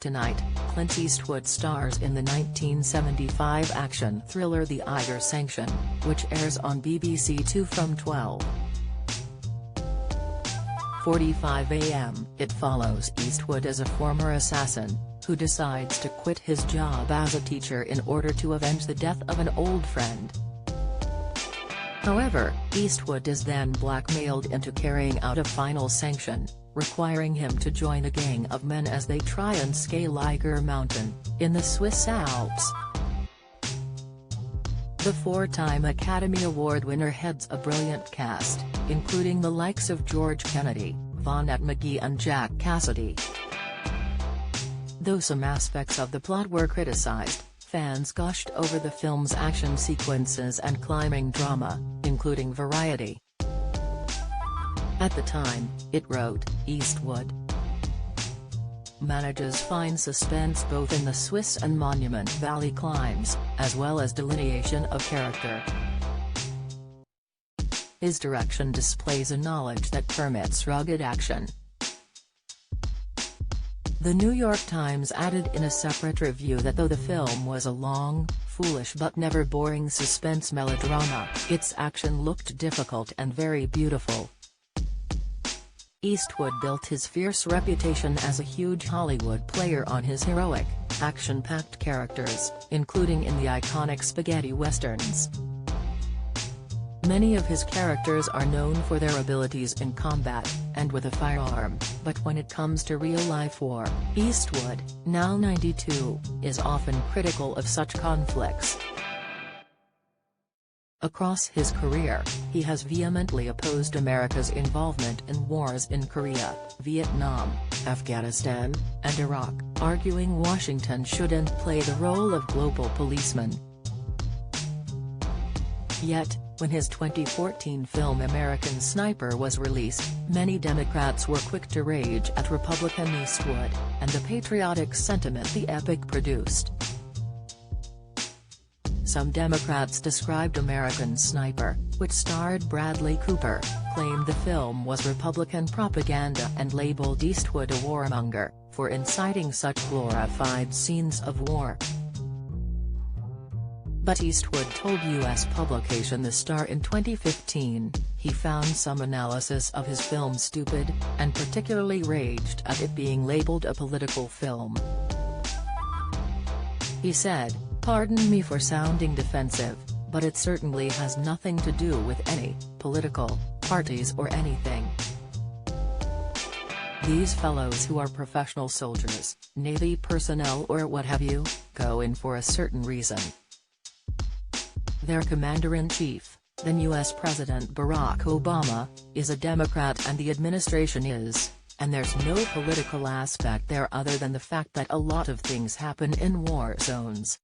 Tonight, Clint Eastwood stars in the 1975 action thriller The Eiger Sanction, which airs on BBC Two from 12:45 a.m. It follows Eastwood as a former assassin, who decides to quit his job as a teacher in order to avenge the death of an old friend. However, Eastwood is then blackmailed into carrying out a final sanction, requiring him to join a gang of men as they try and scale Eiger Mountain, in the Swiss Alps. The four-time Academy Award winner heads a brilliant cast, including the likes of George Kennedy, Vonette McGee and Jack Cassidy. Though some aspects of the plot were criticized, fans gushed over the film's action sequences and climbing drama, including Variety. At the time, it wrote, Eastwood manages fine suspense both in the Swiss and Monument Valley climbs, as well as delineation of character. His direction displays a knowledge that permits rugged action. The New York Times added in a separate review that though the film was a long, foolish but never boring suspense melodrama, its action looked difficult and very beautiful. Eastwood built his fierce reputation as a huge Hollywood player on his heroic, action-packed characters, including in the iconic spaghetti westerns. Many of his characters are known for their abilities in combat, and with a firearm, but when it comes to real-life war, Eastwood, now 92, is often critical of such conflicts. Across his career, he has vehemently opposed America's involvement in wars in Korea, Vietnam, Afghanistan, and Iraq, arguing Washington shouldn't play the role of global policeman. Yet, when his 2014 film American Sniper was released, many Democrats were quick to rage at Republican Eastwood, and the patriotic sentiment the epic produced. Some Democrats described American Sniper, which starred Bradley Cooper, claimed the film was Republican propaganda and labeled Eastwood a warmonger, for inciting such glorified scenes of war. But Eastwood told U.S. publication The Star in 2015, he found some analysis of his film stupid, and particularly raged at it being labeled a political film. He said, "Pardon me for sounding defensive, but it certainly has nothing to do with any political parties or anything. These fellows who are professional soldiers, Navy personnel or what have you, go in for a certain reason. Their commander-in-chief, then U.S. President Barack Obama, is a Democrat and the administration is, and there's no political aspect there other than the fact that a lot of things happen in war zones."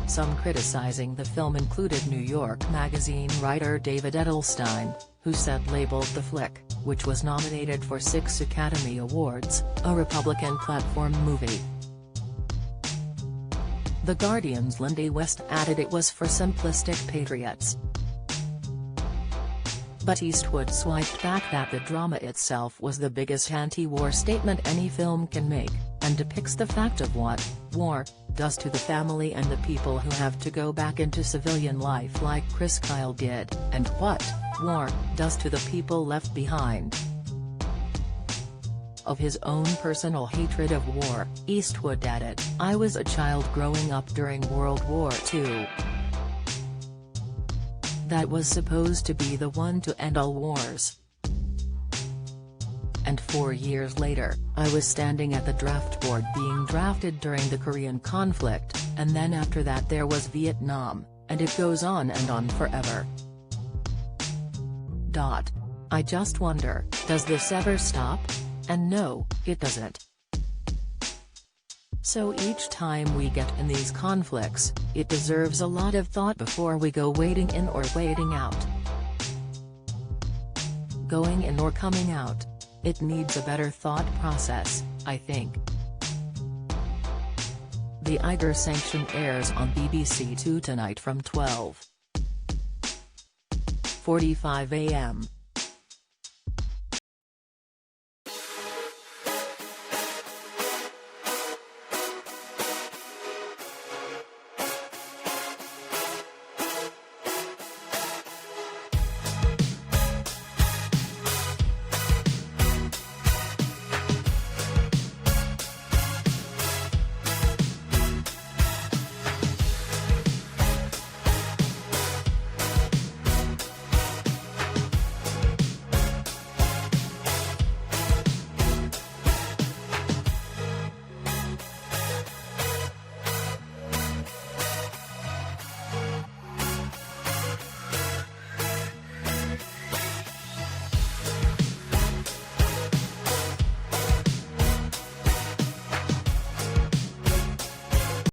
Some criticizing the film included New York Magazine writer David Edelstein, who said labeled the flick, which was nominated for 6 Academy Awards, a Republican platform movie. The Guardian's Lindy West added it was for simplistic patriots. But Eastwood swiped back that the drama itself was the biggest anti-war statement any film can make, and depicts the fact of what war does to the family and the people who have to go back into civilian life like Chris Kyle did, and what war does to the people left behind. Of his own personal hatred of war, Eastwood added, "I was a child growing up during World War II. That was supposed to be the one to end all wars. And 4 years later, I was standing at the draft board being drafted during the Korean conflict, and then after that there was Vietnam, and it goes on and on forever. I just wonder, does this ever stop? And no, it doesn't. So each time we get in these conflicts, it deserves a lot of thought before we go wading in or wading out. Going in or coming out. It needs a better thought process, I think." The Eiger Sanction airs on BBC Two tonight from 12:45 a.m.